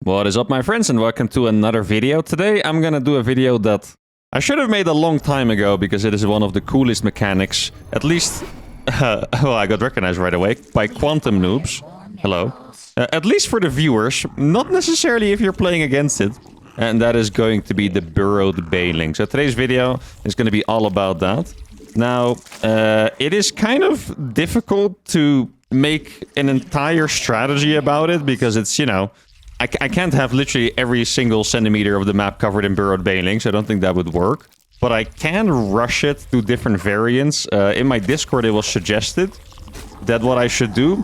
What is up, my friends, and welcome to another video. Today I'm gonna do a video that I should have made a long time ago because it is one of the coolest mechanics, at least, well, I got recognized right away, by quantum noobs. Hello. At least for the viewers, not necessarily if you're playing against it. And that is going to be the burrowed bailing. So today's video is going to be all about that. Now, it is kind of difficult to make an entire strategy about it because it's, you know, I can't have literally every single centimeter of the map covered in burrowed bailing, so I don't think that would work. But I can rush it to different variants. In my Discord, it was suggested that what I should do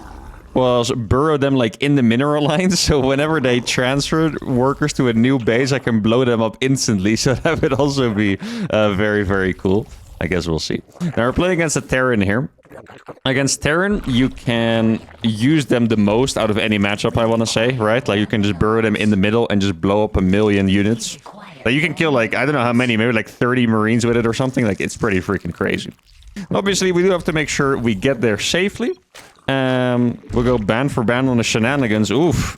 was burrow them like in the mineral lines, so whenever they transfer workers to a new base, I can blow them up instantly, so that would also be very, very cool. I guess we'll see. Now we're playing against a Terran here. Against Terran, you can use them the most out of any matchup, I want to say, right? Like, you can just burrow them in the middle and just blow up 1,000,000 units. Like, you can kill, like, I don't know how many, maybe like 30 Marines with it or something. Like, it's pretty freaking crazy. Obviously, we do have to make sure we get there safely. We'll go band for band on the shenanigans. Oof.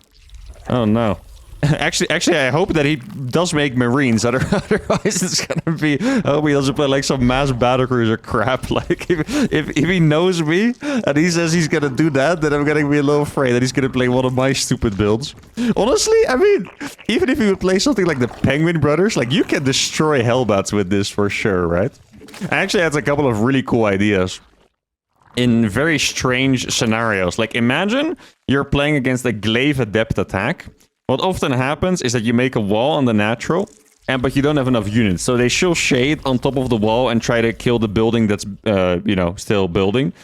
Oh, no. Actually, I hope that he does make Marines. Otherwise, it's gonna be... Oh, he doesn't play like some mass battlecruiser crap. Like, if he knows me and he says he's gonna do that, then I'm gonna be a little afraid that he's gonna play one of my stupid builds. Honestly, I mean, even if he would play something like the Penguin Brothers, like, you can destroy Hellbats with this for sure, right? I actually had a couple of really cool ideas in very strange scenarios. Like, imagine you're playing against a Glaive Adept attack. What often happens is that you make a wall on the natural, but you don't have enough units. So they shield shade on top of the wall and try to kill the building that's, you know, still building.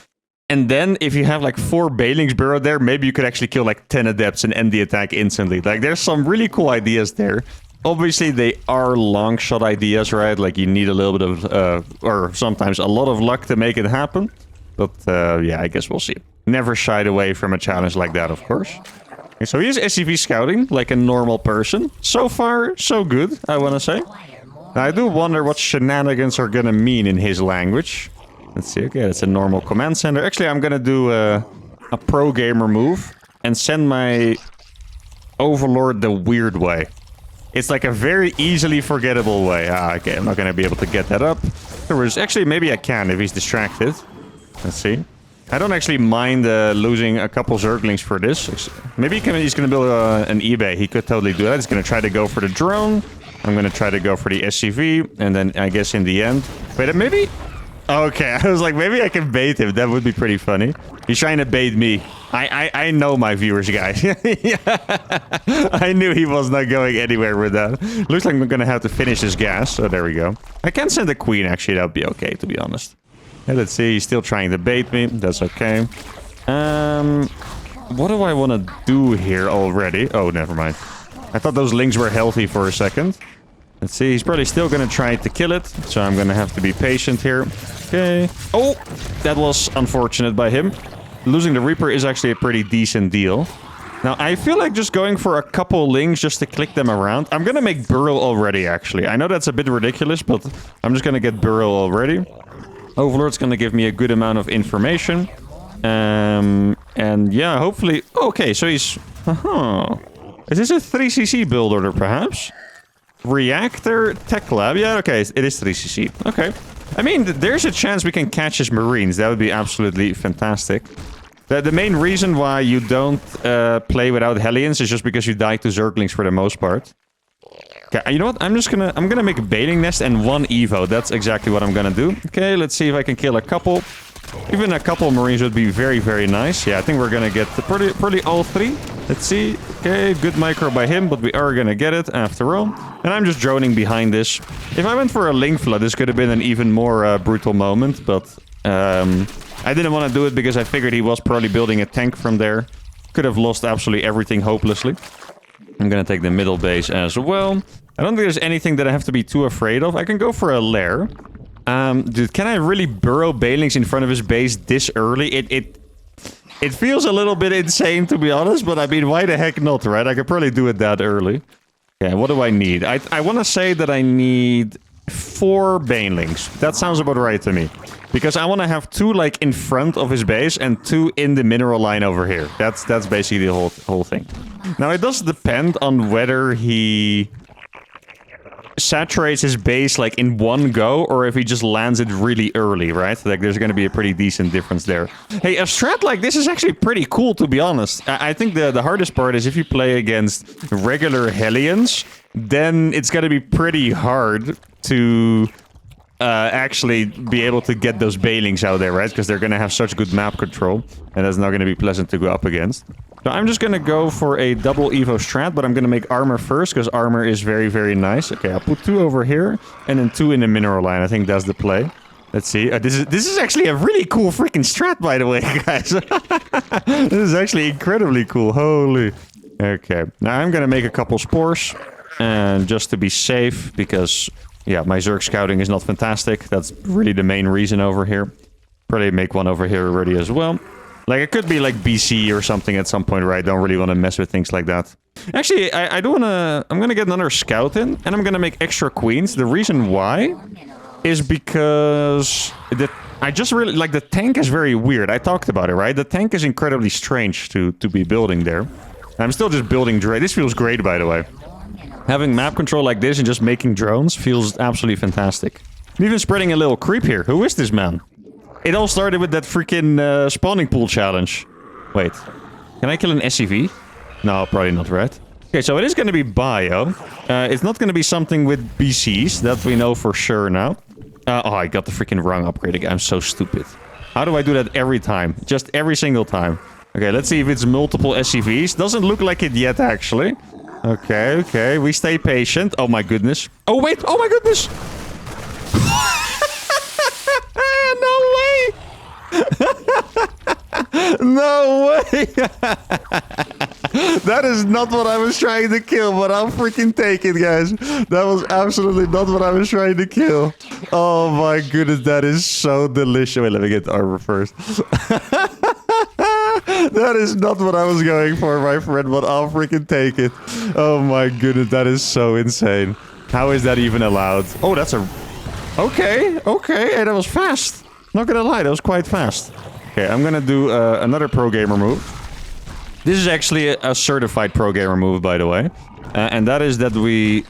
And then if you have like 4 Bailings burrowed there, maybe you could actually kill like 10 Adepts and end the attack instantly. Like, there's some really cool ideas there. Obviously, they are long shot ideas, right? Like, you need a little bit of, or sometimes a lot of luck to make it happen. But, yeah, I guess we'll see. Never shied away from a challenge like that, of course. Okay, so he's SCV scouting like a normal person. So far, so good, I want to say. Now, I do wonder what shenanigans are going to mean in his language. Let's see. Okay, that's a normal command center. Actually, I'm going to do a pro gamer move and send my overlord the weird way. It's like a very easily forgettable way. Ah, okay, I'm not going to be able to get that up. Actually, maybe I can if he's distracted. Let's see. I don't actually mind losing a couple Zerglings for this. Maybe he's going to build an eBay. He could totally do that. He's going to try to go for the drone. I'm going to try to go for the SCV. And then I guess in the end... Wait, maybe... Okay, I was like, maybe I can bait him. That would be pretty funny. He's trying to bait me. I know my viewers, guys. Yeah. I knew he was not going anywhere with that. Looks like I'm going to have to finish his gas. So there we go. I can send a queen, actually. That would be okay, to be honest. Yeah, let's see. He's still trying to bait me. That's okay. What do I want to do here already? Oh, never mind. I thought those lings were healthy for a second. Let's see. He's probably still going to try to kill it. So I'm going to have to be patient here. Okay. Oh, that was unfortunate by him. Losing the Reaper is actually a pretty decent deal. Now, I feel like just going for a couple lings just to click them around. I'm going to make Burrow already, actually. I know that's a bit ridiculous, but I'm just going to get Burrow already. Overlord's gonna give me a good amount of information. And yeah, hopefully... Okay, so he's... Is this a 3cc build order, perhaps? Reactor Tech Lab? Yeah, okay, it is 3cc. Okay. I mean, there's a chance we can catch his Marines. That would be absolutely fantastic. The main reason why you don't play without Hellions is just because you die to Zerglings for the most part. Okay, you know what? I'm gonna make a bailing nest and 1 Evo. That's exactly what I'm gonna do. Okay, let's see if I can kill a couple. Even a couple Marines would be very, very nice. Yeah, I think we're gonna get probably all 3. Let's see. Okay, good micro by him, but we are gonna get it after all. And I'm just droning behind this. If I went for a Link Flood, this could have been an even more brutal moment, but I didn't want to do it because I figured he was probably building a tank from there. Could have lost absolutely everything hopelessly. I'm gonna take the middle base as well. I don't think there's anything that I have to be too afraid of. I can go for a lair. Dude, can I really burrow Bailings in front of his base this early? It feels a little bit insane, to be honest, but I mean, why the heck not, right? I could probably do it that early. Okay, what do I need? I want to say that I need 4 banelings. That sounds about right to me. Because I want to have 2 like in front of his base and 2 in the mineral line over here. That's basically the whole thing. Now it does depend on whether he saturates his base like in one go or if he just lands it really early, right? Like there's going to be a pretty decent difference there. Hey, a strat like this is actually pretty cool, to be honest. I think the hardest part is if you play against regular Hellions, then it's going to be pretty hard to actually be able to get those Balings out there, right? Because they're going to have such good map control, and that's not going to be pleasant to go up against. So I'm just going to go for a double Evo strat, but I'm going to make armor first, because armor is very, very nice. Okay, I'll put 2 over here, and then 2 in the mineral line. I think that's the play. Let's see. This is actually a really cool freaking strat, by the way, guys. This is actually incredibly cool. Holy. Okay, now I'm going to make a couple spores, and just to be safe, because... yeah, my Zerg scouting is not fantastic. That's really the main reason over here. Probably make one over here already as well. Like, it could be like BC or something at some point, right? Don't really want to mess with things like that. Actually, I do want to... I'm going to get another scout in, and I'm going to make extra queens. The reason why is because... I just really... like, the tank is very weird. I talked about it, right? The tank is incredibly strange to be building there. I'm still just building... This feels great, by the way. Having map control like this and just making drones feels absolutely fantastic. I'm even spreading a little creep here. Who is this man? It all started with that freaking spawning pool challenge. Wait. Can I kill an SCV? No, probably not, right? Okay, so it is going to be bio. It's not going to be something with BCs. That we know for sure now. Oh, I got the freaking wrong upgrade again. I'm so stupid. How do I do that every time? Just every single time. Okay, let's see if it's multiple SCVs. Doesn't look like it yet, actually. Okay, okay. We stay patient. Oh my goodness. Oh wait. Oh my goodness. No way. No way. That is not what I was trying to kill, but I'll freaking take it, guys. That was absolutely not what I was trying to kill. Oh my goodness. That is so delicious. Wait, let me get the armor first. That is not what I was going for, my friend, but I'll freaking take it. Oh my goodness, that is so insane. How is that even allowed? Oh, that's a... Okay, okay, hey, that was fast. Not gonna lie, that was quite fast. Okay, I'm gonna do another pro gamer move. This is actually a certified pro gamer move, by the way. And that is that we...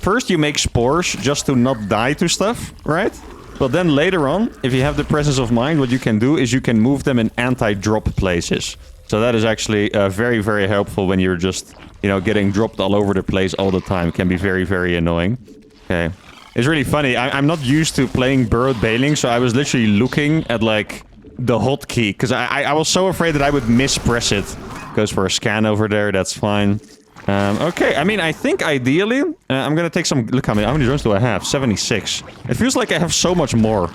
First, you make spores just to not die to stuff, right? But then later on, if you have the presence of mind, what you can do is you can move them in anti-drop places. So that is actually very, very helpful when you're just, you know, getting dropped all over the place all the time. It can be very, very annoying. Okay. It's really funny. I'm not used to playing burrowed bailing, so I was literally looking at, like, the hotkey. Because I was so afraid that I would mispress it. Goes for a scan over there. That's fine. Okay, I mean, I think ideally, I'm gonna take some... Look, how many drones do I have? 76. It feels like I have so much more.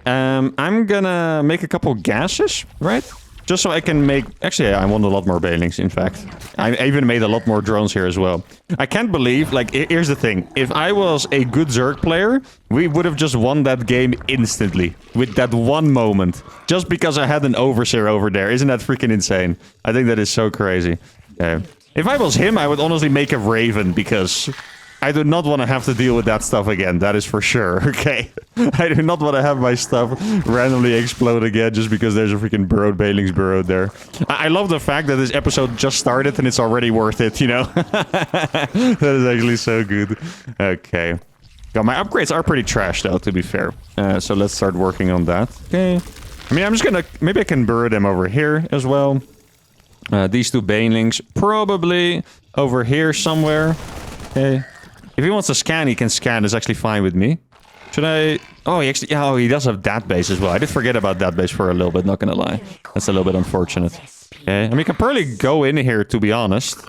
I'm gonna make a couple gases, right? Just so I can make... Actually, I want a lot more bailings, in fact. I even made a lot more drones here as well. I can't believe... Like, here's the thing. If I was a good Zerg player, we would have just won that game instantly. With that one moment. Just because I had an overseer over there. Isn't that freaking insane? I think that is so crazy. Okay. If I was him, I would honestly make a Raven, because I do not want to have to deal with that stuff again. That is for sure, okay? I do not want to have my stuff randomly explode again just because there's a freaking burrowed Bailings burrowed there. I love the fact that this episode just started and it's already worth it, you know? That is actually so good. Okay. Yeah, my upgrades are pretty trash, though, to be fair. So let's start working on that. Okay. I mean, I'm just gonna... Maybe I can burrow them over here as well. These 2 banelings probably over here somewhere. Okay. If he wants to scan, he can scan. It's actually fine with me. Should I... Oh, he actually... Oh, he does have that base as well. I did forget about that base for a little bit, not gonna lie. That's a little bit unfortunate. Okay. I mean, he can probably go in here, to be honest.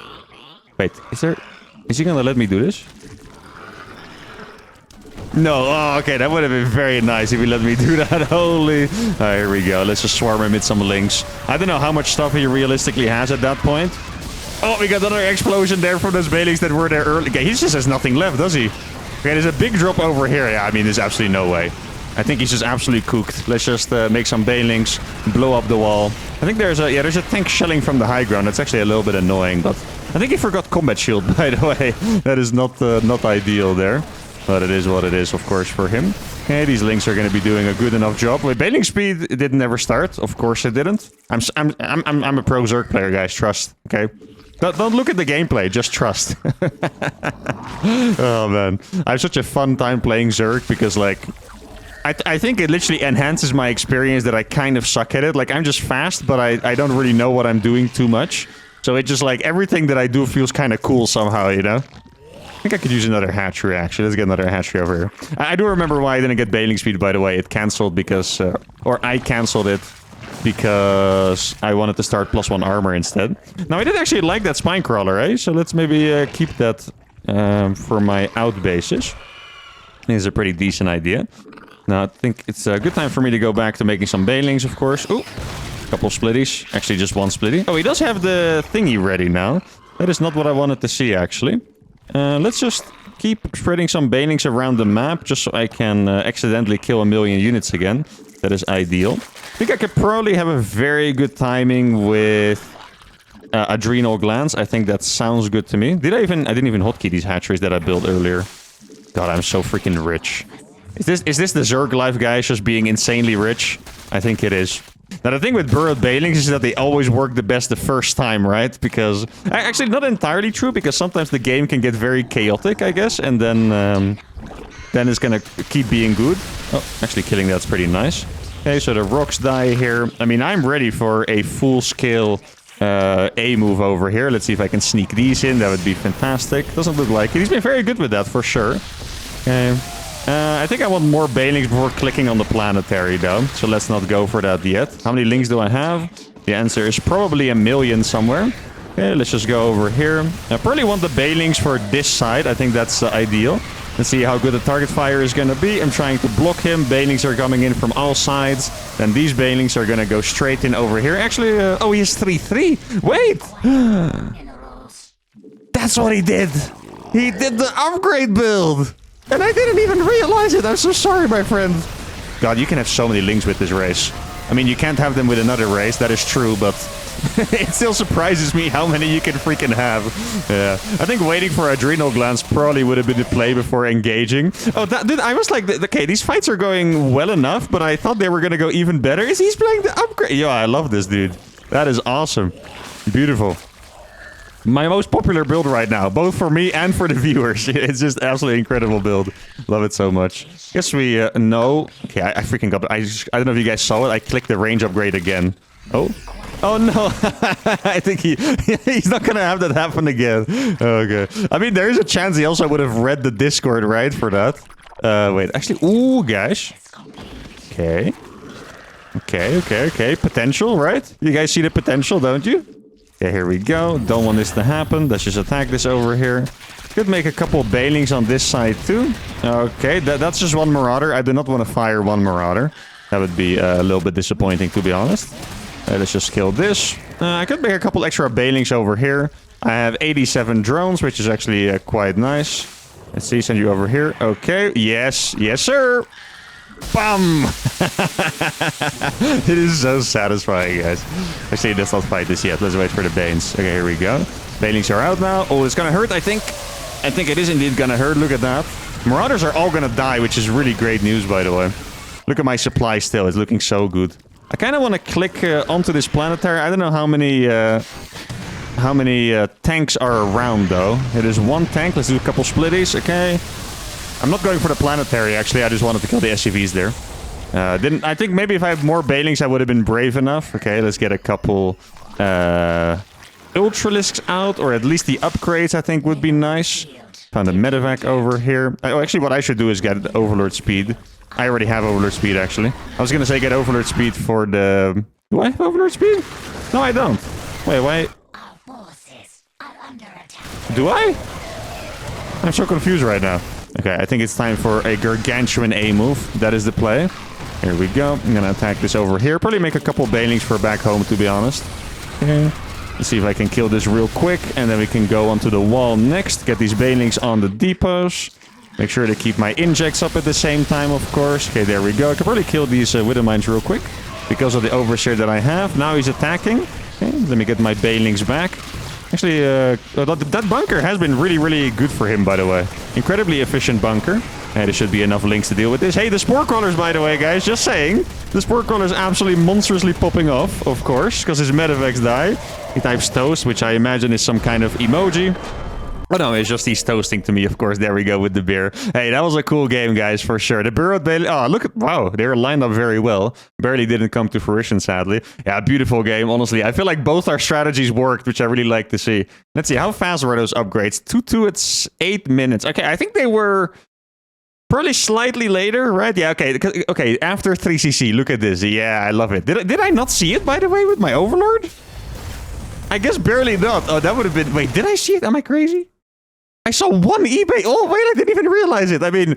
Wait, is he gonna let me do this? No, oh, okay, that would have been very nice if he let me do that. Holy... Alright, here we go. Let's just swarm him with some links. I don't know how much stuff he realistically has at that point. Oh, we got another explosion there from those Bailings that were there early. Okay, he just has nothing left, does he? Okay, there's a big drop over here. Yeah, I mean, there's absolutely no way. I think he's just absolutely cooked. Let's just make some Bailings, blow up the wall. I think there's a tank shelling from the high ground. That's actually a little bit annoying, but I think he forgot combat shield, by the way. That is not ideal there. But it is what it is, of course, for him. Okay, these links are going to be doing a good enough job. With bailing speed, it didn't ever start. Of course, it didn't. I'm a pro Zerg player, guys. Trust. Okay. Don't look at the gameplay. Just trust. Oh man, I have such a fun time playing Zerg because like. I think it literally enhances my experience that I kind of suck at it. Like, I'm just fast, but I don't really know what I'm doing too much. So it just, like, everything that I do feels kind of cool somehow, you know? I think I could use another hatchery, actually. Let's get another hatchery over here. I do remember why I didn't get bailing speed, by the way. It cancelled because... or I cancelled it because I wanted to start +1 armor instead. Now, I did actually like that spine crawler, eh? So let's maybe keep that for my out bases. I think it's a pretty decent idea. Now, I think it's a good time for me to go back to making some bailings, of course. Ooh, a couple splitties. Actually, just one splitty. Oh, he does have the thingy ready now. That is not what I wanted to see, actually. Let's just keep spreading some bailings around the map, just so I can accidentally kill 1,000,000 units again. That is ideal. I think I could probably have a very good timing with adrenal glands. I think that sounds good to me. I didn't even hotkey these hatcheries that I built earlier. God, I'm so freaking rich. Is this the Zerg life, guys, just being insanely rich? I think it is. Now, the thing with burrowed bailings is that they always work the best the first time, right? Because... Actually, not entirely true, because sometimes the game can get very chaotic, I guess. And then it's gonna keep being good. Oh, actually killing that's pretty nice. Okay, so the rocks die here. I mean, I'm ready for a full-scale A move over here. Let's see if I can sneak these in. That would be fantastic. Doesn't look like it. He's been very good with that, for sure. Okay. I think I want more bailings before clicking on the planetary, though. So let's not go for that yet. How many links do I have? The answer is probably 1,000,000 somewhere. Okay, let's just go over here. I probably want the bailings for this side. I think that's ideal. Let's see how good the target fire is going to be. I'm trying to block him. Bailings are coming in from all sides. Then these bailings are going to go straight in over here. Actually, oh, he has 3-3. Wait! That's what he did! He did the upgrade build! And I didn't even realize it. I'm so sorry, my friend. God, you can have so many links with this race. I mean, you can't have them with another race. That is true, but it still surprises me how many you can freaking have. Yeah. I think waiting for adrenal glands probably would have been the play before engaging. Oh, dude, I was like, okay, these fights are going well enough, but I thought they were going to go even better. He's playing the upgrade. Yo, I love this, dude. That is awesome. Beautiful. My most popular build right now, both for me and for the viewers. It's just absolutely incredible build. Love it so much. Guess we know. Okay, I freaking got it. I don't know if you guys saw it. I clicked the range upgrade again. Oh. Oh no. I think he's not gonna have that happen again. Okay. I mean, there is a chance he also would have read the Discord, right, for that. Wait, actually, ooh, guys. Okay. Okay. Potential, right? You guys see the potential, don't you? Yeah, here we go. Don't want this to happen. Let's just attack this over here. Could make a couple of bailings on this side too. Okay, that's just one Marauder. I do not want to fire one Marauder. That would be a little bit disappointing, to be honest. Let's just kill this. I could make a couple extra bailings over here. I have 87 drones, which is actually quite nice. Let's see, send you over here. Okay, yes, sir. Bam! It is so satisfying, guys. Actually, let's not fight this yet. Let's wait for the Banes. Okay, here we go. Bailings are out now. Oh, it's gonna hurt, I think. I think it is indeed gonna hurt. Look at that. Marauders are all gonna die, which is really great news, by the way. Look at my supply still. It's looking so good. I kind of want to click onto this planetary. I don't know how many tanks are around, though. It is one tank. Let's do a couple splitties. Okay. I'm not going for the planetary, actually. I just wanted to kill the SCVs there. I think maybe if I had more bailings, I would have been brave enough. Okay, let's get a couple Ultralisks out, or at least the upgrades, I think, would be nice. Found a medevac over here. Oh, actually, what I should do is get Overlord speed. I already have Overlord speed, actually. I was going to say get Overlord speed for the... Do I have Overlord speed? No, I don't. Wait, why? Our forces are under attack. Do I? I'm so confused right now. Okay, I think it's time for a gargantuan A move. That is the play. Here we go. I'm gonna attack this over here. Probably make a couple bailings for back home, to be honest. Okay. Let's see if I can kill this real quick. And then we can go onto the wall next. Get these bailings on the depots. Make sure to keep my injects up at the same time, of course. Okay, there we go. I could probably kill these Widow Mines real quick. Because of the overshare that I have. Now he's attacking. Okay, let me get my bailings back. Actually, actually... that bunker has been really, really good for him, by the way. Incredibly efficient bunker. Hey, there should be enough links to deal with this. Hey, the spore crawlers, by the way, guys, just saying. The spore crawler is absolutely monstrously popping off, of course, because his medevacs die. He types toast, which I imagine is some kind of emoji. Oh no, it's just he's toasting to me, of course. There we go with the beer. Hey, that was a cool game, guys, for sure. The Burrowed Bailey... Oh, look at... Wow, they're lined up very well. Barely didn't come to fruition, sadly. Yeah, beautiful game, honestly. I feel like both our strategies worked, which I really like to see. Let's see, how fast were those upgrades? 2-2, it's 8 minutes. Okay, I think they were... Probably slightly later, right? Yeah, okay. Okay, after 3cc, look at this. Yeah, I love it. Did I not see it, by the way, with my Overlord? I guess barely not. Oh, that would have been... Wait, did I see it? Am I crazy? I saw one eBay. Oh, wait, I didn't even realize it. I mean,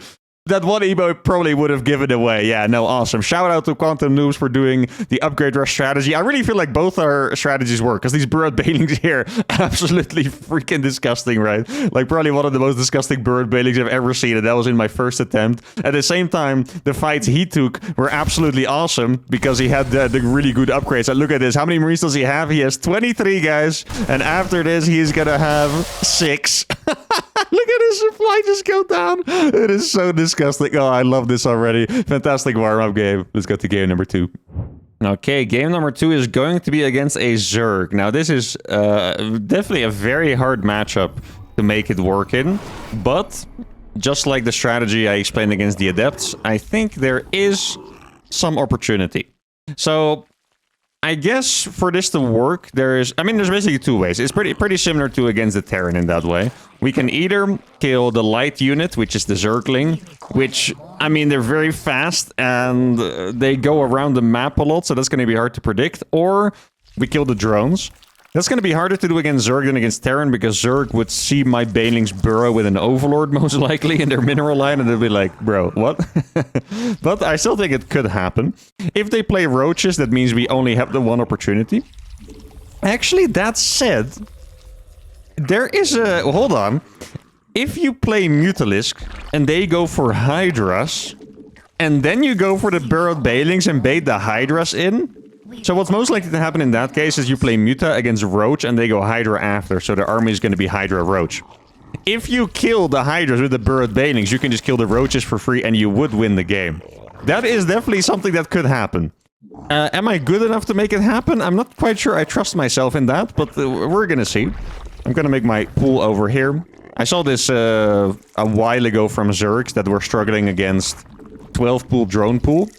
that one eBay probably would have given away. Yeah, no, awesome. Shout out to Quantum Noobs for doing the upgrade rush strategy. I really feel like both our strategies work, because these Burrowed Bailings here, absolutely freaking disgusting, right? Like, probably one of the most disgusting Burrowed Bailings I've ever seen, and that was in my first attempt. At the same time, the fights he took were absolutely awesome, because he had the really good upgrades. And look at this. How many Marines does he have? He has 23, guys. And after this, he's gonna have 6. Look at his supply just go down. It is so disgusting. Oh, I love this already. Fantastic warm-up game. Let's go to game number 2. Okay, game number 2 is going to be against a Zerg. Now, this is definitely a very hard matchup to make it work in. But, just like the strategy I explained against the Adepts, I think there is some opportunity. So... I guess for this to work, there's basically 2 ways. It's pretty similar to against the Terran in that way. We can either kill the light unit, which is the Zergling, which, I mean, they're very fast and they go around the map a lot, so that's going to be hard to predict. Or we kill the drones. That's going to be harder to do against Zerg than against Terran, because Zerg would see my Banelings burrow with an Overlord, most likely, in their mineral line, and they'll be like, bro, what? But I still think it could happen. If they play Roaches, that means we only have the one opportunity. Actually, that said, there is a... Hold on. If you play Mutalisk, and they go for Hydras, and then you go for the Burrowed Bailings and bait the Hydras in... So what's most likely to happen in that case is you play Muta against Roach and they go Hydra after, so the army is going to be Hydra Roach. If you kill the Hydras with the Burrowed Bailings, you can just kill the Roaches for free and you would win the game. That is definitely something that could happen. Am I good enough to make it happen? I'm not quite sure I trust myself in that, but we're going to see. I'm going to make my pool over here. I saw this a while ago from Zergs that were struggling against 12 pool drone pool.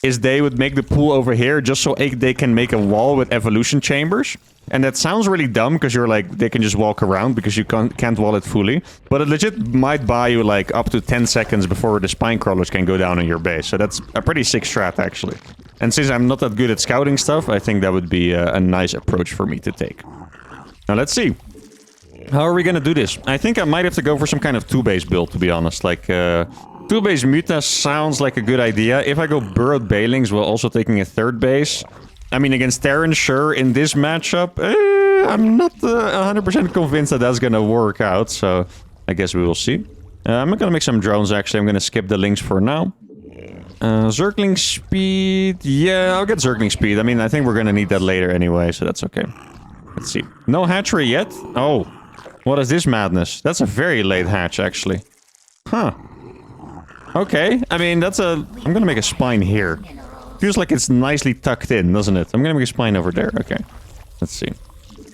Is they would make the pool over here just so they can make a wall with evolution chambers. And that sounds really dumb because you're like, they can just walk around because you can't wall it fully. But it legit might buy you like up to 10 seconds before the spine crawlers can go down on your base. So that's a pretty sick strat actually. And since I'm not that good at scouting stuff, I think that would be a nice approach for me to take. Now let's see. How are we gonna do this? I think I might have to go for some kind of 2-base build, to be honest. Like, 2-base Muta sounds like a good idea. If I go Burrowed Bailings while also taking a 3rd base... I mean, against Terran, sure. In this matchup, I'm not 100% convinced that that's gonna work out. So, I guess we will see. I'm not gonna make some drones, actually. I'm gonna skip the links for now. Zergling speed... Yeah, I'll get Zergling speed. I mean, I think we're gonna need that later anyway, so that's okay. Let's see. No hatchery yet? Oh. What is this madness? That's a very late hatch, actually. Huh. Okay. I mean, that's a... I'm gonna make a spine here. Feels like it's nicely tucked in, doesn't it? I'm gonna make a spine over there. Okay. Let's see.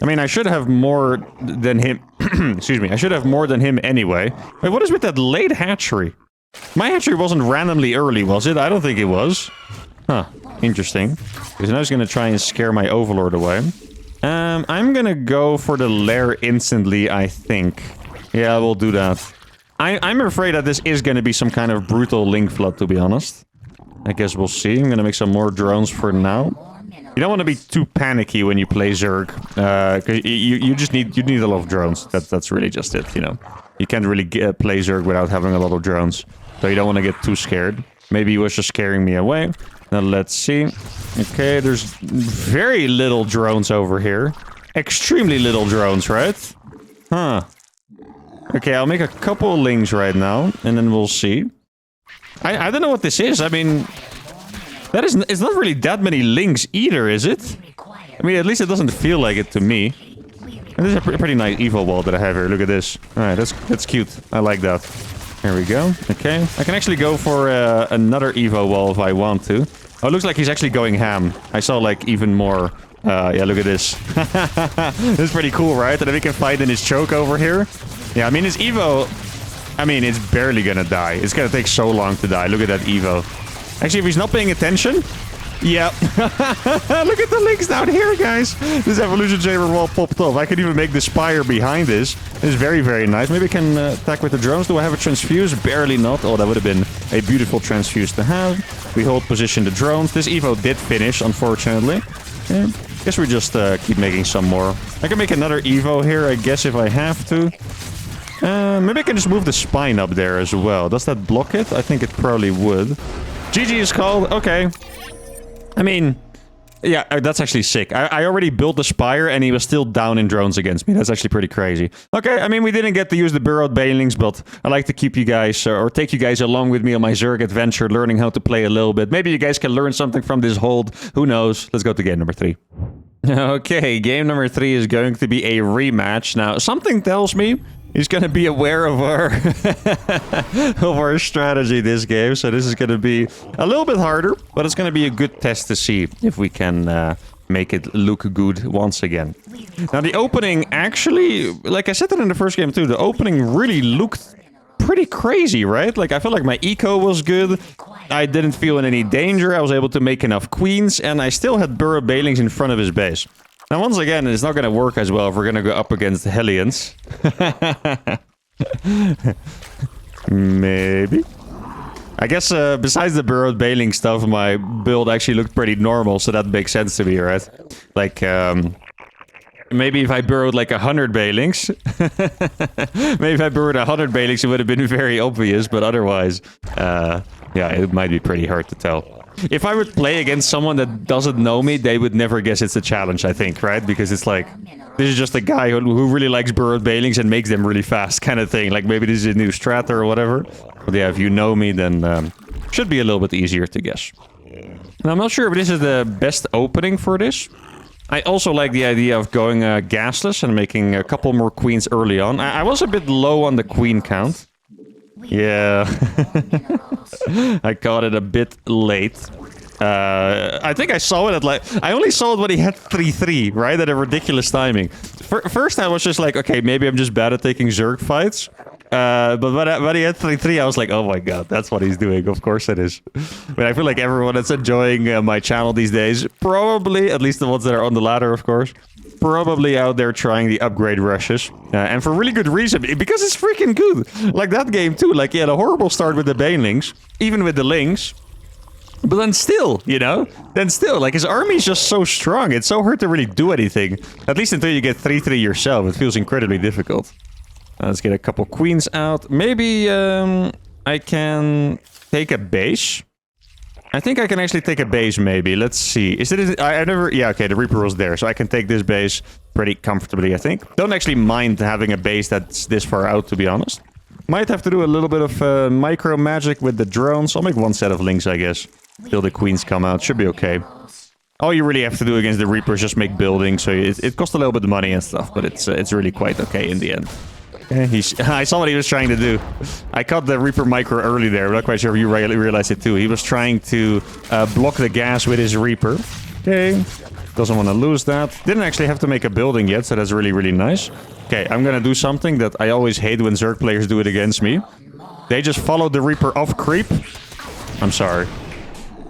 I mean, I should have more than him... Excuse me. I should have more than him anyway. Wait, what is with that late hatchery? My hatchery wasn't randomly early, was it? I don't think it was. Huh. Interesting. Because now he's gonna try and scare my Overlord away. I'm gonna go for the lair instantly, I think. Yeah, we'll do that. I'm afraid that this is gonna be some kind of brutal link flood, to be honest. I guess we'll see. I'm gonna make some more drones for now. You don't want to be too panicky when you play Zerg. Cause you just need a lot of drones. That's really just it, you know. You can't really play Zerg without having a lot of drones. So you don't want to get too scared. Maybe he was just scaring me away. Now let's see. Okay, there's very little drones over here. Extremely little drones, right? Huh. Okay, I'll make a couple of links right now, and then we'll see. I don't know what this is. I mean, it's not really that many links either, is it? I mean, at least it doesn't feel like it to me. And this is a pretty nice Evo wall that I have here. Look at this. Alright, that's cute. I like that. There we go. Okay. I can actually go for another Evo wall if I want to. Oh, it looks like he's actually going ham. I saw like even more. Yeah, look at this. This is pretty cool, right? And then we can fight in his choke over here. Yeah, I mean, his Evo... I mean, it's barely gonna die. It's gonna take so long to die. Look at that Evo. Actually, if he's not paying attention... Yeah. Look at the links down here, guys. This evolution chamber wall popped off. I could even make the spire behind this. It's very, very nice. Maybe I can attack with the drones. Do I have a transfuse? Barely not. Oh, that would have been a beautiful transfuse to have. We hold position the drones. This Evo did finish, unfortunately. Yeah. Guess we just keep making some more. I can make another Evo here, I guess, if I have to. Maybe I can just move the spine up there as well. Does that block it? I think it probably would. GG is called. Okay. I mean, yeah, that's actually sick. I already built the spire and he was still down in drones against me. That's actually pretty crazy. Okay, I mean, we didn't get to use the burrowed banelings, but I like to keep you guys, or take you guys along with me on my Zerg adventure, learning how to play a little bit. Maybe you guys can learn something from this hold. Who knows? Let's go to game number 3. Okay, game number 3 is going to be a rematch. Now, something tells me he's going to be aware of our of our strategy this game, so this is going to be a little bit harder, but it's going to be a good test to see if we can make it look good once again. Now, the opening actually, like I said that in the first game too, the opening really looked pretty crazy, right? Like, I felt like my eco was good. I didn't feel in any danger. I was able to make enough queens, and I still had burrow banelings in front of his base. Now, once again, it's not going to work as well if we're going to go up against the Hellions. Maybe. I guess besides the burrowed baneling stuff, my build actually looked pretty normal, so that makes sense to me, right? Like, maybe if I burrowed like 100 banelings, maybe if I burrowed 100 banelings, it would have been very obvious, but otherwise, yeah, it might be pretty hard to tell. If I would play against someone that doesn't know me, they would never guess it's a challenge, I think, right? Because it's like, this is just a guy who really likes burrowed banelings and makes them really fast, kind of thing. Like, maybe this is a new strata or whatever. But yeah, if you know me, then should be a little bit easier to guess. Now, I'm not sure if this is the best opening for this. I also like the idea of going gasless and making a couple more queens early on. I was a bit low on the queen count. Yeah. I caught it a bit late. I think I saw it at like... I only saw it when he had 3-3, right? At a ridiculous timing. First, I was just like, okay, maybe I'm just bad at taking Zerg fights. But when he had 3-3, I was like, oh my god, that's what he's doing. Of course it is. But I feel like everyone that's enjoying my channel these days, probably, at least the ones that are on the ladder, of course, probably out there trying the upgrade rushes. And for really good reason, because it's freaking good. Like that game too. Like, he had a horrible start with the banelings, even with the lings. But then still, you know? Then still, like, his army is just so strong. It's so hard to really do anything. At least until you get 3-3 yourself. It feels incredibly difficult. Let's get a couple queens out. Maybe I can take a base. I think I can actually take a base, maybe. Let's see. Is it... I never... Yeah, okay, the Reaper was there. So I can take this base pretty comfortably, I think. Don't actually mind having a base that's this far out, to be honest. Might have to do a little bit of micro magic with the drones. I'll make one set of links, I guess. Till the queens come out. Should be okay. All you really have to do against the Reaper is just make buildings. So it costs a little bit of money and stuff. But it's really quite okay in the end. I saw what he was trying to do. I caught the Reaper micro early there. I'm not quite sure if you realized it too. He was trying to block the gas with his Reaper. Okay. Doesn't want to lose that. Didn't actually have to make a building yet, so that's really, really nice. Okay, I'm gonna do something that I always hate when Zerg players do it against me. They just follow the Reaper off creep. I'm sorry.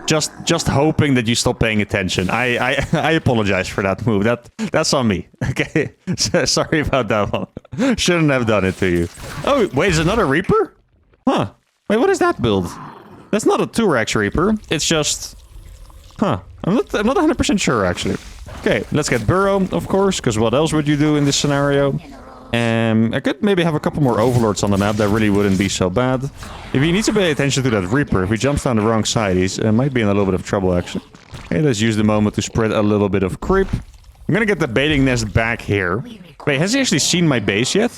Just hoping that you stop paying attention. I apologize for that move. That's on me. Okay, sorry about that one. Shouldn't have done it to you. Oh wait, is another Reaper? Huh? Wait, what is that build? That's not a 2-Rax Reaper. It's just, huh? I'm not 100% sure actually. Okay, let's get Burrow, of course, because what else would you do in this scenario? I could maybe have a couple more Overlords on the map. That really wouldn't be so bad. If he needs to pay attention to that Reaper, if he jumps down the wrong side, he might be in a little bit of trouble, actually. Okay, let's use the moment to spread a little bit of creep. I'm gonna get the baiting nest back here. Wait, has he actually seen my base yet?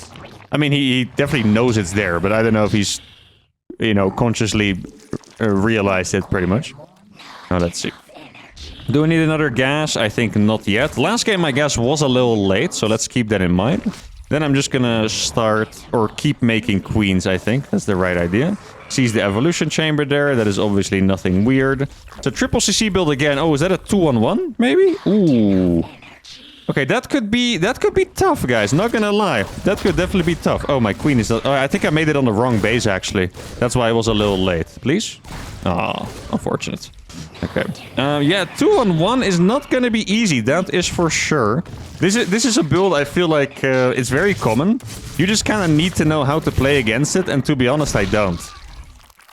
I mean, he definitely knows it's there, but I don't know if he's, you know, consciously realized it, pretty much. Now, let's see. Do we need another gas? I think not yet. Last game, my gas was a little late, so let's keep that in mind. Then I'm just gonna start, or keep making queens, I think. That's the right idea. Sees the evolution chamber there. That is obviously nothing weird. It's a triple CC build again. Oh, is that a 2-on-1, maybe? Ooh. Okay, that could be tough, guys. Not gonna lie. That could definitely be tough. Oh, my queen is... Oh, I think I made it on the wrong base, actually. That's why I was a little late. Please? Ah, unfortunate. Okay. Yeah, 2-on-1 is not gonna be easy. That is for sure. This is a build I feel like it's very common. You just kind of need to know how to play against it, and to be honest, I don't.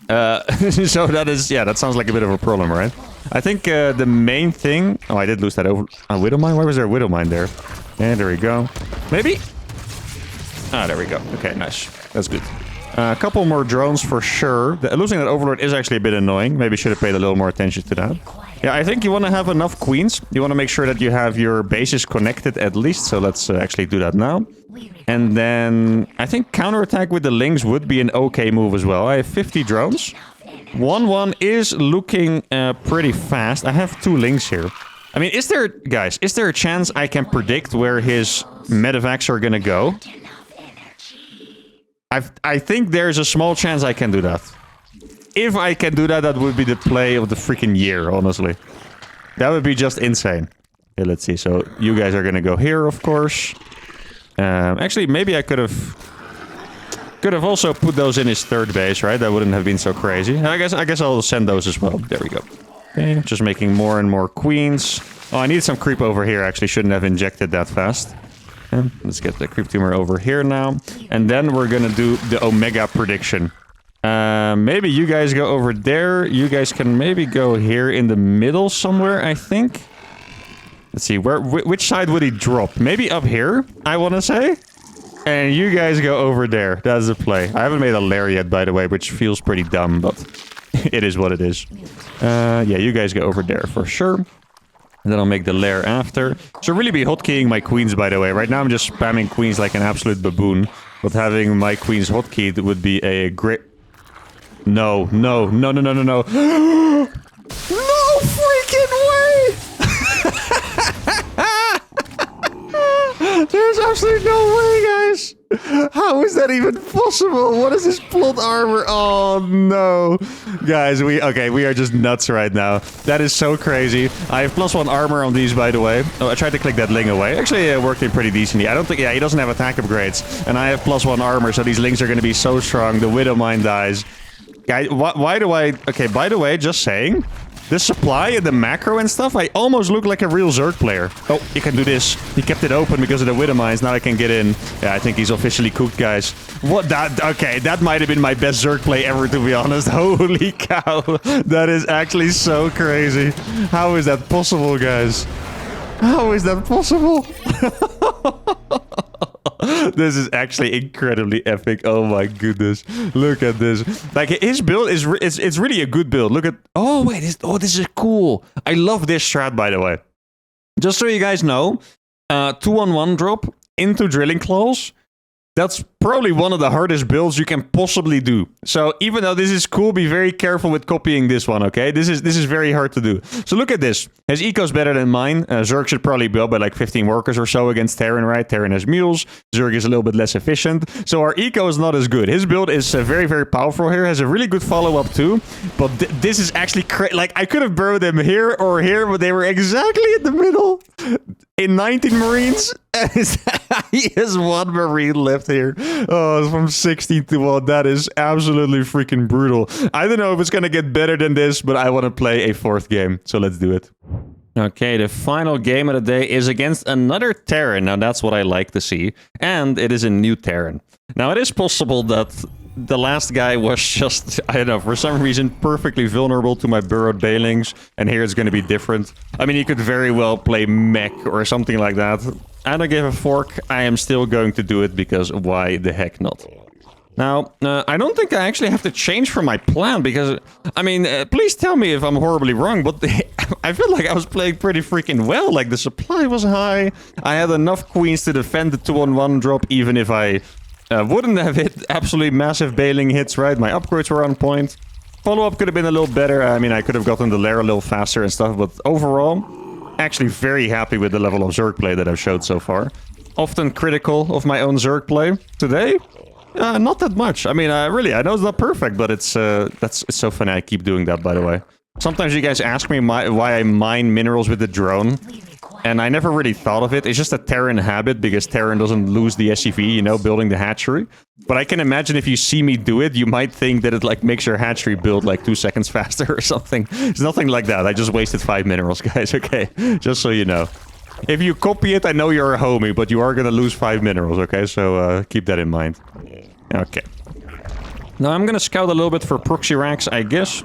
So that is... Yeah, that sounds like a bit of a problem, right? I think the main thing... Oh, I did lose that over... A Widow Mine? Why was there a Widow Mine there? Yeah, there we go. Maybe? Ah, there we go. Okay, nice. That's good. A couple more drones for sure. Losing that Overlord is actually a bit annoying. Maybe should have paid a little more attention to that. Yeah, I think you want to have enough queens. You want to make sure that you have your bases connected at least. So let's actually do that now. And then I think counterattack with the Lynx would be an okay move as well. I have 50 drones. 1-1 is looking pretty fast. I have 2 Lynx here. I mean, is there a chance I can predict where his medevacs are gonna go? I think there's a small chance I can do that. If I can do that, that would be the play of the freaking year, honestly. That would be just insane. Okay, let's see. So you guys are gonna go here, of course. Actually, maybe I could have also put those in his third base, right? That wouldn't have been so crazy. I guess I'll send those as well. There we go. Okay, just making more and more queens. Oh, I need some creep over here. Actually, shouldn't have injected that fast. Let's get the creep tumor over here now. And then we're gonna do the Omega prediction. Maybe you guys go over there. You guys can maybe go here in the middle somewhere, I think. Let's see, which side would he drop? Maybe up here, I want to say. And you guys go over there. That's the play. I haven't made a lair yet, by the way, which feels pretty dumb, but it is what it is. Yeah, you guys go over there for sure. And then I'll make the lair after. So really be hotkeying my queens, by the way. Right now I'm just spamming queens like an absolute baboon. But having my queens hotkeyed would be a great... No. No freaking way! There's absolutely no way, guys! How is that even possible? What is this plot armor? Oh, no. Guys, we are just nuts right now. That is so crazy. I have +1 armor on these, by the way. Oh, I tried to click that Ling away. Actually, it worked in pretty decently. I don't think... Yeah, he doesn't have attack upgrades. And I have +1 armor, so these Lings are going to be so strong. The Widow Mine dies. Guys, why do I... Okay, by the way, just saying... The supply and the macro and stuff, I almost look like a real Zerg player. Oh, you can do this. He kept it open because of the Widow Mines. Now I can get in. Yeah, I think he's officially cooked, guys. What that... Okay, that might have been my best Zerg play ever, to be honest. Holy cow. That is actually so crazy. How is that possible, guys? How is that possible? This is actually incredibly epic. Oh my goodness. Look at this. Like, his build is... It's really a good build. Look at... Oh, wait. This is cool. I love this strat, by the way. Just so you guys know, 2-on-1 drop into drilling claws. That's probably one of the hardest builds you can possibly do. So even though this is cool, be very careful with copying this one, okay? This is very hard to do. So look at this. His eco's better than mine. Zerg should probably build by like 15 workers or so against Terran, right? Terran has mules. Zerg is a little bit less efficient. So our eco is not as good. His build is very, very powerful here. Has a really good follow-up too. But this is actually crazy. Like, I could have burrowed them here or here, but they were exactly in the middle. In 19 Marines. He has 1 Marine left here. Oh, it's from 16 to 1. That is absolutely freaking brutal. I don't know if it's gonna get better than this, but I want to play a 4th game. So let's do it. Okay, the final game of the day is against another Terran. Now, that's what I like to see. And it is a new Terran. Now, it is possible that the last guy was just, I don't know, for some reason, perfectly vulnerable to my burrowed Balings. And here it's going to be different. I mean, he could very well play mech or something like that. I don't give a fork. I am still going to do it because why the heck not? Now, I don't think I actually have to change from my plan because, I mean, please tell me if I'm horribly wrong, but I feel like I was playing pretty freaking well. Like, the supply was high. I had enough queens to defend the 2-on-1 drop, even if I wouldn't have hit absolutely massive bailing hits, right? My upgrades were on point. follow-up could have been a little better. I mean, I could have gotten the lair a little faster and stuff, but overall, actually very happy with the level of Zerg play that I've showed so far. Often critical of my own Zerg play. Today, not that much. I mean, really, I know it's not perfect, but it's so funny. I keep doing that, by the way. Sometimes you guys ask me why I mine minerals with the drone, and I never really thought of it. It's just a Terran habit, because Terran doesn't lose the SCV, you know, building the hatchery. But I can imagine if you see me do it, you might think that it, like, makes your hatchery build, like, 2 seconds faster or something. It's nothing like that. I just wasted 5 minerals, guys, okay? Just so you know. If you copy it, I know you're a homie, but you are gonna lose 5 minerals, okay? So, keep that in mind. Okay. Now, I'm gonna scout a little bit for proxy racks, I guess.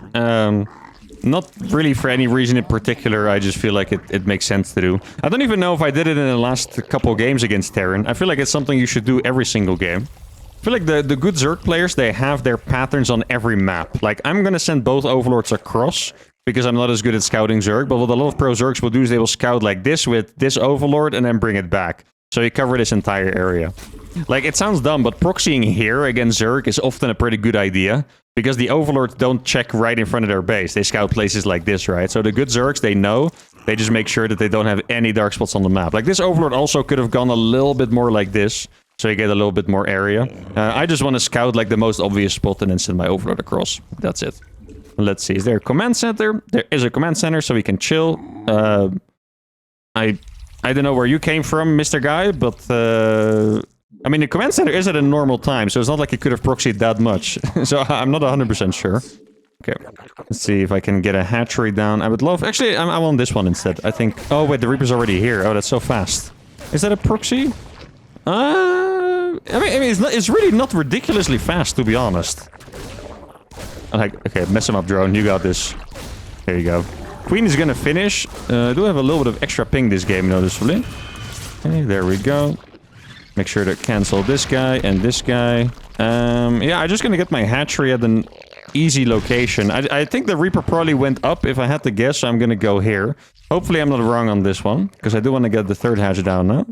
Not really for any reason in particular, I just feel like it makes sense to do. I don't even know if I did it in the last couple games against Terran. I feel like it's something you should do every single game. I feel like the good Zerg players, they have their patterns on every map. Like, I'm gonna send both Overlords across, because I'm not as good at scouting Zerg, but what a lot of pro Zergs will do is they will scout like this with this Overlord and then bring it back. So you cover this entire area. Like, it sounds dumb, but proxying here against Zerg is often a pretty good idea, because the Overlords don't check right in front of their base. They scout places like this, right? So the good Zergs, they know. They just make sure that they don't have any dark spots on the map. Like, this Overlord also could have gone a little bit more like this, so you get a little bit more area. I just want to scout, like, the most obvious spot and then send my Overlord across. That's it. Let's see. Is there a command center? There is a command center, so we can chill. I don't know where you came from, Mr. Guy, but... I mean, the command center is at a normal time, so it's not like you could have proxied that much. So I'm not 100% sure. Okay, let's see if I can get a hatchery down. I would love... Actually, I want this one instead. I think... Oh, wait, the Reaper's already here. Oh, that's so fast. Is that a proxy? I mean, it's really not ridiculously fast, to be honest. Like, okay, mess him up, drone. You got this. Here you go. Queen is gonna finish. I do have a little bit of extra ping this game, noticeably. Okay, there we go. Make sure to cancel this guy and this guy. Yeah, I'm just gonna get my hatchery at an easy location. I think the Reaper probably went up, if I had to guess, so I'm gonna go here. Hopefully I'm not wrong on this one, because I do want to get the third hatch down now.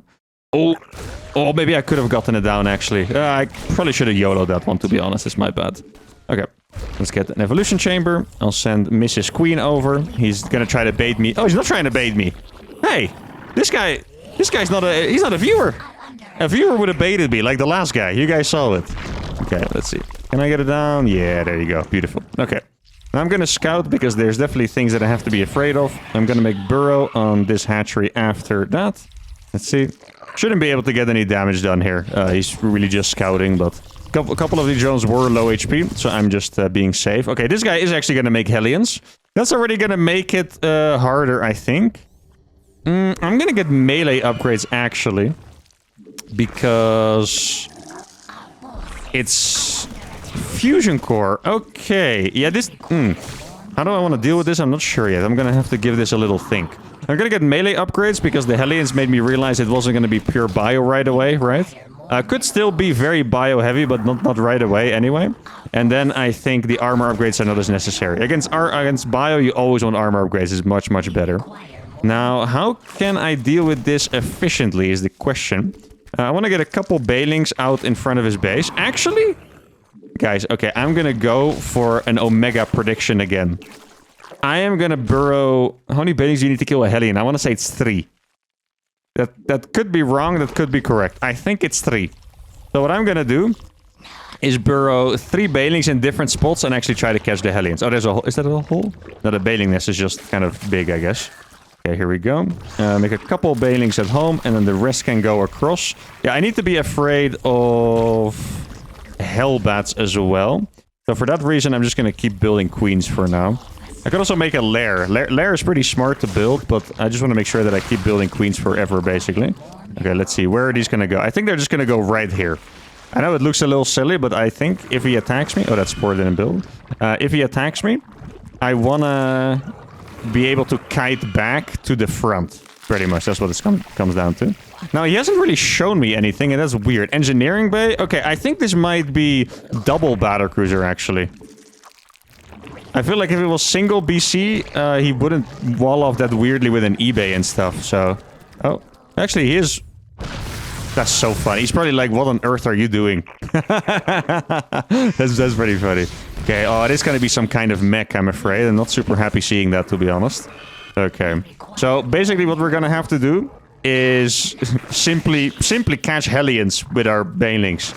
Oh, maybe I could have gotten it down, actually. I probably should have YOLO'd that one, to be honest. It's my bad. Okay, let's get an evolution chamber. I'll send Mrs. Queen over. He's gonna try to bait me. Oh, he's not trying to bait me. Hey, this guy's not he's not a viewer. A viewer would have baited me, like the last guy. You guys saw it. Okay, let's see. Can I get it down? Yeah, there you go. Beautiful. Okay. Now I'm gonna scout, because there's definitely things that I have to be afraid of. I'm gonna make burrow on this hatchery after that. Let's see. Shouldn't be able to get any damage done here. He's really just scouting, but... A couple of these drones were low HP, so I'm just being safe. Okay, this guy is actually gonna make Hellions. That's already gonna make it harder, I think. I'm gonna get melee upgrades, actually. Because... it's... Fusion core. Okay. Yeah, this... How do I want to deal with this? I'm not sure yet. I'm gonna have to give this a little think. I'm gonna get melee upgrades, because the Hellions made me realize it wasn't gonna be pure bio right away, right? Could still be very bio-heavy, but not right away anyway. And then I think the armor upgrades are not as necessary. Against bio, you always want armor upgrades. It's much, much better. Now, how can I deal with this efficiently is the question. I want to get a couple Bailings out in front of his base. Actually, guys, okay, I'm gonna go for an Omega prediction again. I am gonna burrow... How many Bailings do you need to kill a Hellion? I want to say it's 3. That could be wrong, that could be correct. I think it's 3. So what I'm gonna do is burrow 3 Bailings in different spots and actually try to catch the Hellions. Oh, there's a hole. Is that a hole? No, the Bailing nest is just kind of big, I guess. Okay, here we go. Make a couple Bailings at home, and then the rest can go across. Yeah, I need to be afraid of Hellbats as well. So for that reason, I'm just gonna keep building Queens for now. I could also make a lair. Lair is pretty smart to build, but I just want to make sure that I keep building Queens forever, basically. Okay, let's see. Where are these going to go? I think they're just going to go right here. I know it looks a little silly, but I think if he attacks me... Oh, that's Spore didn't build. If he attacks me, I want to be able to kite back to the front. Pretty much, that's what this comes down to. Now, he hasn't really shown me anything, and that's weird. Engineering bay? Okay, I think this might be double battlecruiser, actually. I feel like if it was single BC, he wouldn't wall off that weirdly with an eBay and stuff, so... Oh, actually, he is... That's so funny. He's probably like, what on earth are you doing? That's pretty funny. Okay, Okay, oh, it is going to be some kind of mech, I'm afraid. I'm not super happy seeing that, to be honest. Okay, so basically what we're going to have to do is simply catch Hellions with our Banelings.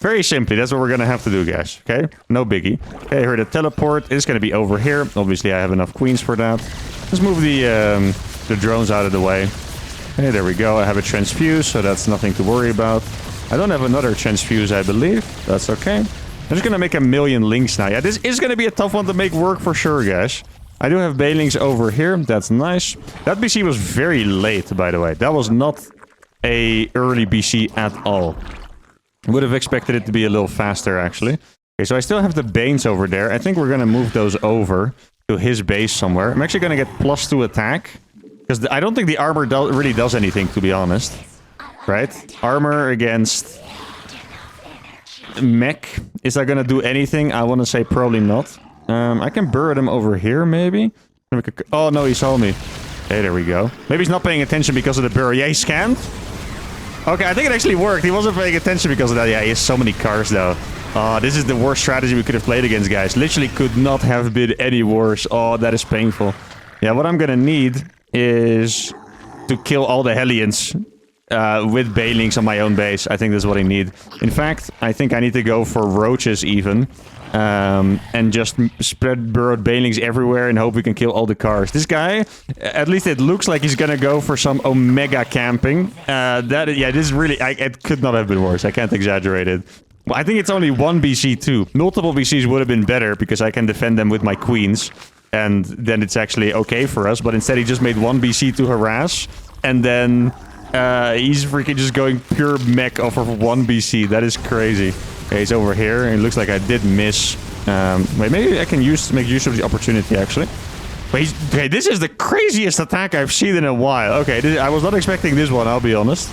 Very simply, that's what we're going to have to do, guys. Okay, no biggie. Okay, here the teleport is going to be over here. Obviously, I have enough queens for that. Let's move the drones out of the way. Okay, there we go. I have a transfuse, so that's nothing to worry about. I don't have another transfuse, I believe. That's okay. I'm just going to make a million links now. Yeah, this is going to be a tough one to make work for sure, guys. I do have Banelings over here. That's nice. That BC was very late, by the way. That was not a early BC at all. Would have expected it to be a little faster, actually. Okay, so I still have the Banes over there. I think we're going to move those over to his base somewhere. I'm actually going to get +2 attack. Because I don't think the armor really does anything, to be honest. Right? Armor against mech. Is that going to do anything? I want to say probably not. I can burrow them over here, maybe? Oh, no, he saw me. Hey, there we go. Maybe he's not paying attention because of the burrow. Yeah, he scanned. Okay, I think it actually worked. He wasn't paying attention because of that. Yeah, he has so many cars, though. Oh, this is the worst strategy we could have played against, guys. Literally could not have been any worse. Oh, that is painful. Yeah, what I'm gonna need is to kill all the Hellions with Banelings on my own base. I think that's what I need. In fact, I think I need to go for roaches even. And just spread burrowed Banelings everywhere and hope we can kill all the cars. This guy, at least it looks like he's gonna go for some Omega camping. Yeah, this is really... it could not have been worse. I can't exaggerate it. Well, I think it's only one BC too. Multiple BCs would have been better because I can defend them with my queens. And then it's actually okay for us. But instead he just made one BC to harass. And then he's freaking just going pure mech off of one BC. That is crazy. Okay, he's over here. And it looks like I did miss. Wait, maybe I can make use of the opportunity, actually. Wait, okay, this is the craziest attack I've seen in a while. Okay, I was not expecting this one, I'll be honest.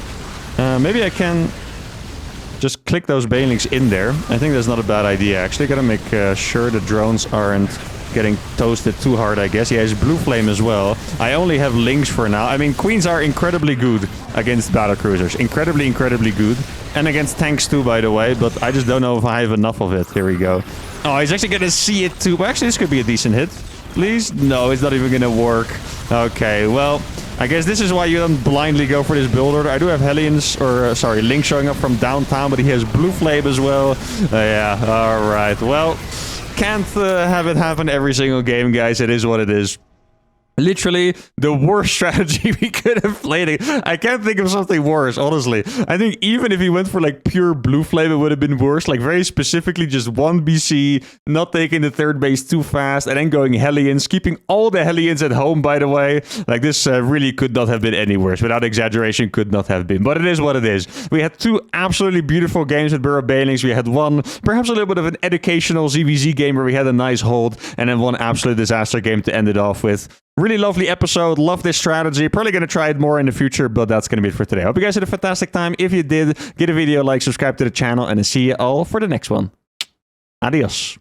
Maybe I can just click those Banelings in there. I think that's not a bad idea, actually. Gotta make sure the drones aren't getting toasted too hard, I guess. Yeah, he's blue flame as well. I only have links for now. I mean, queens are incredibly good against battlecruisers. Incredibly, incredibly good. And against tanks too, by the way. But I just don't know if I have enough of it. Here we go. Oh, he's actually gonna see it too. But actually, this could be a decent hit. Please? No, it's not even gonna work. Okay, well, I guess this is why you don't blindly go for this build order. I do have Hellions, or sorry, Link showing up from downtown, but he has blue flame as well. Yeah, alright. Well, can't have it happen every single game, guys. It is what it is. Literally the worst strategy we could have played. I can't think of something worse, honestly. I think even if he went for like pure blue flame, it would have been worse. Like very specifically just one BC, not taking the third base too fast, and then going Hellions, keeping all the Hellions at home, by the way. Like this really could not have been any worse. Without exaggeration, could not have been. But it is what it is. We had two absolutely beautiful games with Burrow Banelings. We had one, perhaps a little bit of an educational ZVZ game where we had a nice hold, and then one absolute disaster game to end it off with. Really lovely episode. Love this strategy. Probably going to try it more in the future, but that's going to be it for today. Hope you guys had a fantastic time. If you did, give the video a like, subscribe to the channel, and I'll see you all for the next one. Adios.